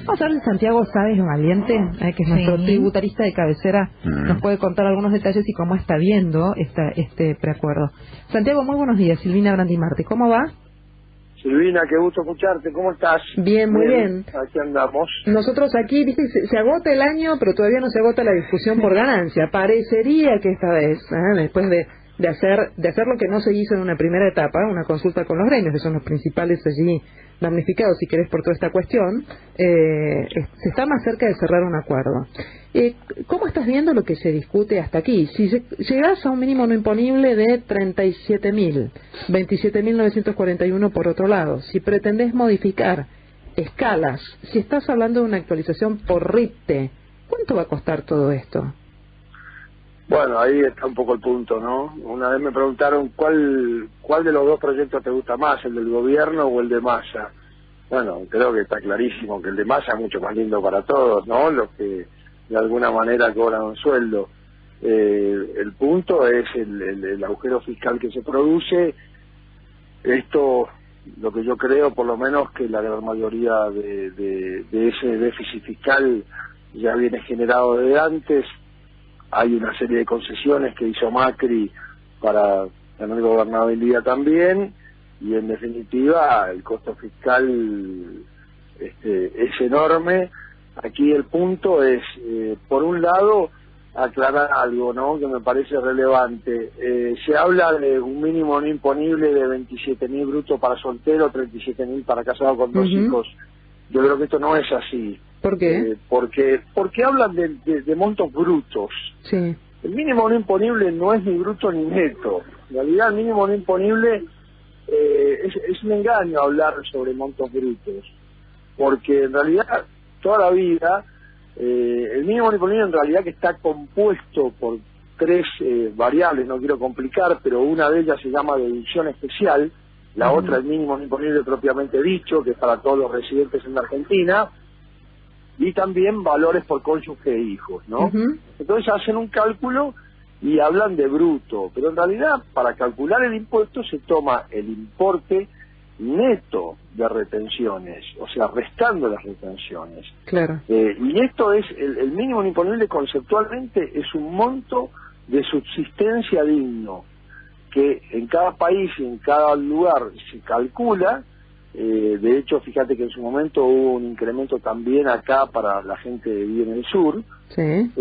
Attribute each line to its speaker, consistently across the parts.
Speaker 1: Vamos a ver si Santiago Sáez Valiente, que es nuestro tributarista de cabecera, nos puede contar algunos detalles y cómo está viendo este preacuerdo. Santiago, muy buenos días. Silvina Brandimarti, ¿cómo va?
Speaker 2: Silvina, qué gusto escucharte. ¿Cómo estás?
Speaker 1: Bien, muy bien.
Speaker 2: Aquí andamos.
Speaker 1: Nosotros aquí, viste, se agota el año, pero todavía no se agota la discusión por ganancia. Parecería que esta vez, después de hacer lo que no se hizo en una primera etapa, una consulta con los gremios, que son los principales allí damnificados, si querés, por toda esta cuestión, se está más cerca de cerrar un acuerdo. ¿Cómo estás viendo lo que se discute hasta aquí? Si llegás a un mínimo no imponible de 37.000, 27.941 por otro lado, si pretendés modificar escalas, si estás hablando de una actualización por RIPTE, ¿cuánto va a costar todo esto?
Speaker 2: Bueno, ahí está un poco el punto, ¿no? Una vez me preguntaron cuál de los dos proyectos te gusta más, el del gobierno o el de Massa. Bueno, creo que está clarísimo que el de Massa es mucho más lindo para todos, ¿no? Los que de alguna manera cobran un sueldo. El punto es el agujero fiscal que se produce. Esto, lo que yo creo, por lo menos, que la gran mayoría de ese déficit fiscal ya viene generado desde antes. Hay una serie de concesiones que hizo Macri para tener gobernabilidad también, y en definitiva el costo fiscal es enorme. Aquí el punto es, por un lado, aclarar algo, ¿no?, que me parece relevante. Se habla de un mínimo no imponible de 27.000 brutos para soltero, 37.000 para casado con dos hijos. Yo creo que esto no es así.
Speaker 1: ¿Por qué?
Speaker 2: Porque hablan de montos brutos.
Speaker 1: Sí.
Speaker 2: El mínimo no imponible no es ni bruto ni neto. En realidad el mínimo no imponible es un engaño hablar sobre montos brutos, porque en realidad toda la vida el mínimo no imponible en realidad que está compuesto por tres variables, no quiero complicar, pero una de ellas se llama deducción especial, la otra el mínimo no imponible propiamente dicho, que es para todos los residentes en la Argentina, y también valores por cónyuge e hijos, ¿no? Entonces hacen un cálculo y hablan de bruto, pero en realidad para calcular el impuesto se toma el importe neto de retenciones, o sea, restando las retenciones.
Speaker 1: Claro.
Speaker 2: Y esto es, el mínimo imponible conceptualmente es un monto de subsistencia digno, que en cada país y en cada lugar se calcula. De hecho, fíjate que en su momento hubo un incremento también acá para la gente que vive en el sur,
Speaker 1: sí.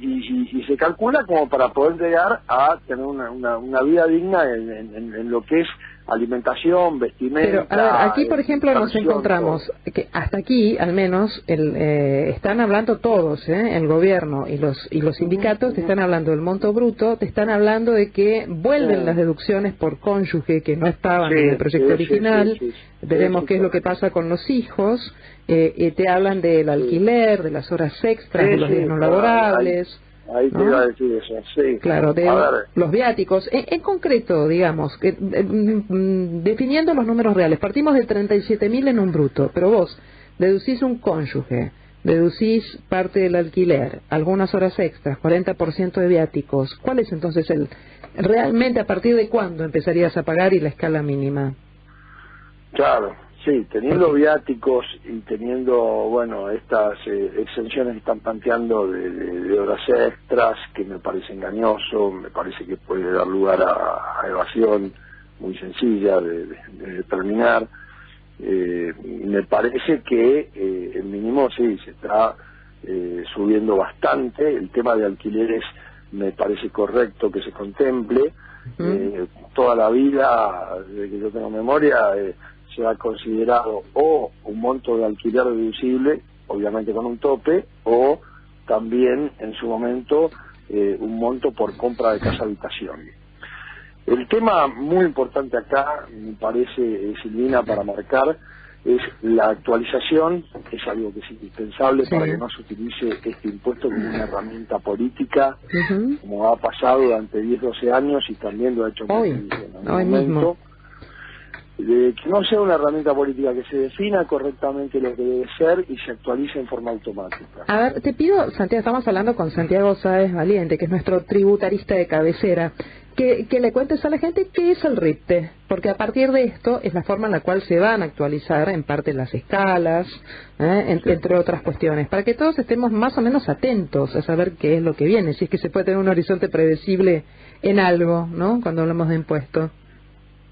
Speaker 2: Y se calcula como para poder llegar a tener una vida digna en lo que es alimentación, vestimenta.
Speaker 1: Pero, a ver, aquí, por ejemplo, nos encontramos que hasta aquí, al menos, están hablando todos, el gobierno y los sindicatos, te están hablando del monto bruto, te están hablando de que vuelven las deducciones por cónyuge que no estaban en el proyecto original. Veremos qué es lo que pasa con los hijos. Te hablan del alquiler, de las horas extras, de los días no laborables.
Speaker 2: Ahí te iba a decir eso, sí.
Speaker 1: Claro, de los viáticos. En concreto, digamos, definiendo los números reales, partimos de 37.000 en un bruto, pero vos deducís un cónyuge, deducís parte del alquiler, algunas horas extras, 40% de viáticos. ¿Cuál es entonces realmente a partir de cuándo empezarías a pagar y la escala mínima?
Speaker 2: Claro. Sí, teniendo viáticos y teniendo, bueno, estas exenciones que están planteando de horas extras, que me parece engañoso, me parece que puede dar lugar a evasión muy sencilla de determinar. Me parece que el mínimo sí se está subiendo bastante. El tema de alquileres me parece correcto que se contemple. Toda la vida, desde que yo tengo memoria, se ha considerado o un monto de alquiler deducible, obviamente con un tope, o también en su momento un monto por compra de casa habitación. El tema muy importante acá, me parece, Silvina, para marcar, es la actualización, que es algo que es indispensable para que no se utilice este impuesto como una herramienta política, como ha pasado durante 10, 12 años y también lo ha hecho en el momento. de que no sea una herramienta política, que se defina correctamente lo que debe ser y se actualice en forma automática.
Speaker 1: A ver, te pido, Santiago, estamos hablando con Santiago Sáez Valiente, que es nuestro tributarista de cabecera, que le cuentes a la gente qué es el RIPTE, porque a partir de esto es la forma en la cual se van a actualizar en parte las escalas, entre otras cuestiones, para que todos estemos más o menos atentos a saber qué es lo que viene, si es que se puede tener un horizonte predecible en algo, ¿no?, cuando hablamos de impuestos.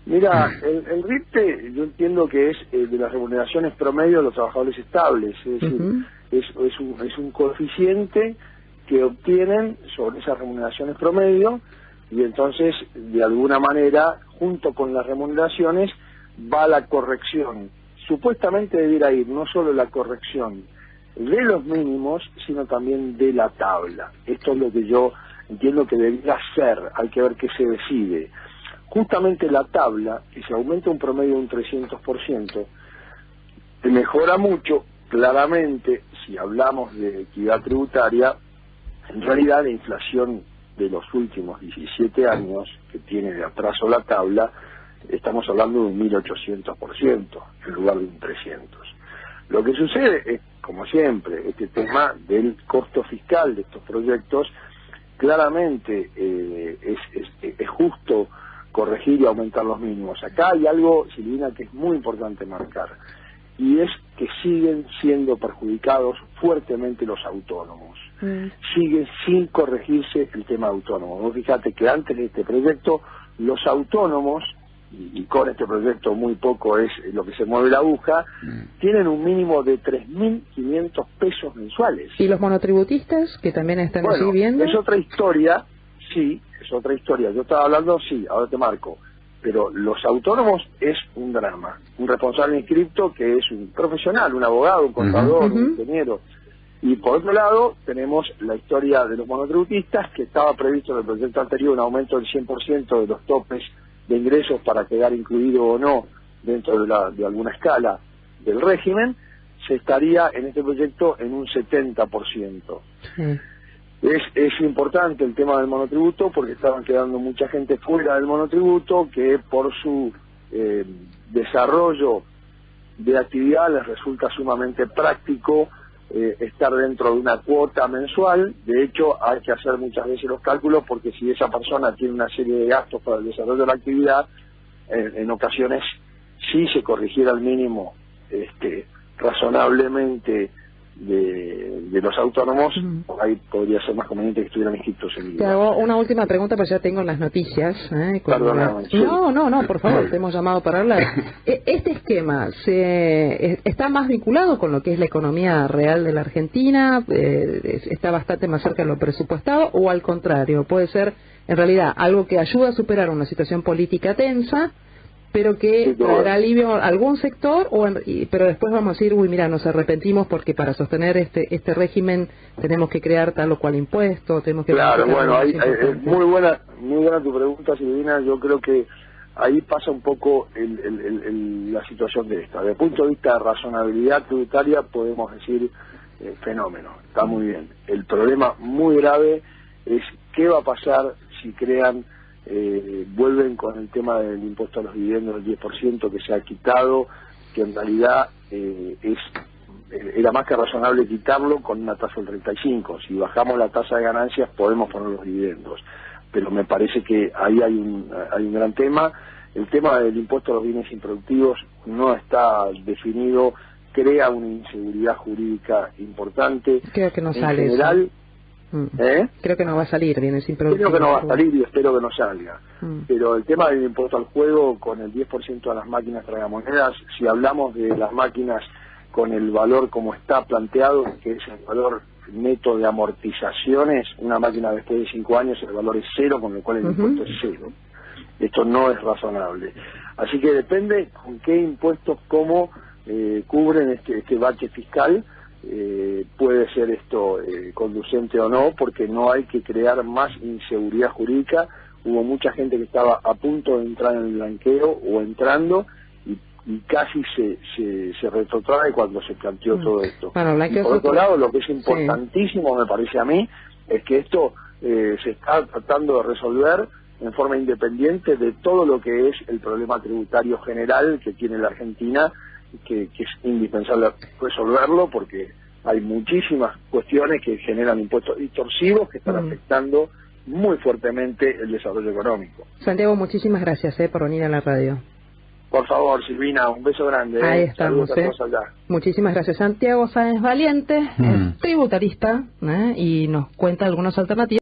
Speaker 2: Mira, el RIPTE yo entiendo que es de las remuneraciones promedio de los trabajadores estables, es decir, es un coeficiente que obtienen sobre esas remuneraciones promedio, y entonces de alguna manera junto con las remuneraciones va la corrección. Supuestamente debiera ir no solo la corrección de los mínimos, sino también de la tabla. Esto es lo que yo entiendo que debería ser, hay que ver qué se decide. Justamente la tabla, que se aumenta un promedio de un 300%, mejora mucho. Claramente, si hablamos de equidad tributaria, en realidad la inflación de los últimos 17 años, que tiene de atraso la tabla, estamos hablando de un 1800% en lugar de un 300%. Lo que sucede es, como siempre, este tema del costo fiscal de estos proyectos, claramente es justo corregir y aumentar los mínimos. Acá hay algo, Silvina, que es muy importante marcar, y es que siguen siendo perjudicados fuertemente los autónomos. Sigue sin corregirse el tema autónomo. Vos fíjate que antes de este proyecto, los autónomos, y con este proyecto muy poco es lo que se mueve la aguja, tienen un mínimo de 3.500 pesos mensuales.
Speaker 1: ¿Y los monotributistas, que también están
Speaker 2: bueno,
Speaker 1: viviendo?
Speaker 2: Es otra historia, sí, es otra historia. Yo estaba hablando, sí, ahora te marco. Pero los autónomos es un drama. Un responsable inscripto que es un profesional, un abogado, un contador, un ingeniero. Y por otro lado, tenemos la historia de los monotributistas, que estaba previsto en el proyecto anterior un aumento del 100% de los topes de ingresos para quedar incluido o no dentro de alguna escala del régimen. Se estaría en este proyecto en un 70%. Es importante el tema del monotributo porque estaban quedando mucha gente fuera del monotributo que por su desarrollo de actividad les resulta sumamente práctico estar dentro de una cuota mensual. De hecho, hay que hacer muchas veces los cálculos porque si esa persona tiene una serie de gastos para el desarrollo de la actividad, en ocasiones si se corrigiera al mínimo razonablemente de los autónomos, ahí podría ser más conveniente que estuvieran inscritos en el
Speaker 1: Te hago una última pregunta, pues ya tengo las noticias.
Speaker 2: Perdóname, sí.
Speaker 1: No, por favor, te hemos llamado para hablar. ¿Este esquema está más vinculado con lo que es la economía real de la Argentina? ¿Está bastante más cerca de lo presupuestado? ¿O al contrario, puede ser en realidad algo que ayuda a superar una situación política tensa, pero que traerá alivio a algún sector, pero después vamos a decir, uy, mira, nos arrepentimos porque para sostener este régimen tenemos que crear tal o cual impuesto, tenemos que...
Speaker 2: Claro, bueno, muy buena tu pregunta, Silvina. Yo creo que ahí pasa un poco la situación de esta. Desde el punto de vista de razonabilidad tributaria podemos decir fenómeno, está muy bien. El problema muy grave es qué va a pasar si vuelven con el tema del impuesto a los dividendos del 10% que se ha quitado, que en realidad era más que razonable quitarlo con una tasa del 35%. Si bajamos la tasa de ganancias podemos poner los dividendos, pero me parece que ahí hay un gran tema. El tema del impuesto a los bienes improductivos no está definido, crea una inseguridad jurídica importante.
Speaker 1: Creo que no
Speaker 2: en
Speaker 1: sale
Speaker 2: general,
Speaker 1: eso. Creo que no va a salir bienes improductivos.
Speaker 2: Creo que no va a salir y espero que no salga. Pero el tema del impuesto al juego con el 10% a las máquinas tragamonedas, si hablamos de las máquinas con el valor como está planteado, que es el valor neto de amortizaciones, una máquina después de 5 años el valor es 0, con lo cual el impuesto es 0. Esto no es razonable. Así que depende con qué impuestos, cómo cubren este bache fiscal. Puede ser esto conducente o no, porque no hay que crear más inseguridad jurídica. Hubo mucha gente que estaba a punto de entrar en el blanqueo o entrando y casi se retrotrae cuando se planteó todo esto.
Speaker 1: Bueno,
Speaker 2: y por otro lado, lo que es importantísimo, me parece a mí, es que esto se está tratando de resolver en forma independiente de todo lo que es el problema tributario general que tiene la Argentina, que es indispensable resolverlo porque hay muchísimas cuestiones que generan impuestos distorsivos que están afectando muy fuertemente el desarrollo económico.
Speaker 1: Santiago, muchísimas gracias por venir a la radio.
Speaker 2: Por favor, Silvina, un beso grande.
Speaker 1: Ahí estamos. Muchísimas gracias. Santiago Sáenz Valiente, es tributarista, y nos cuenta algunas alternativas.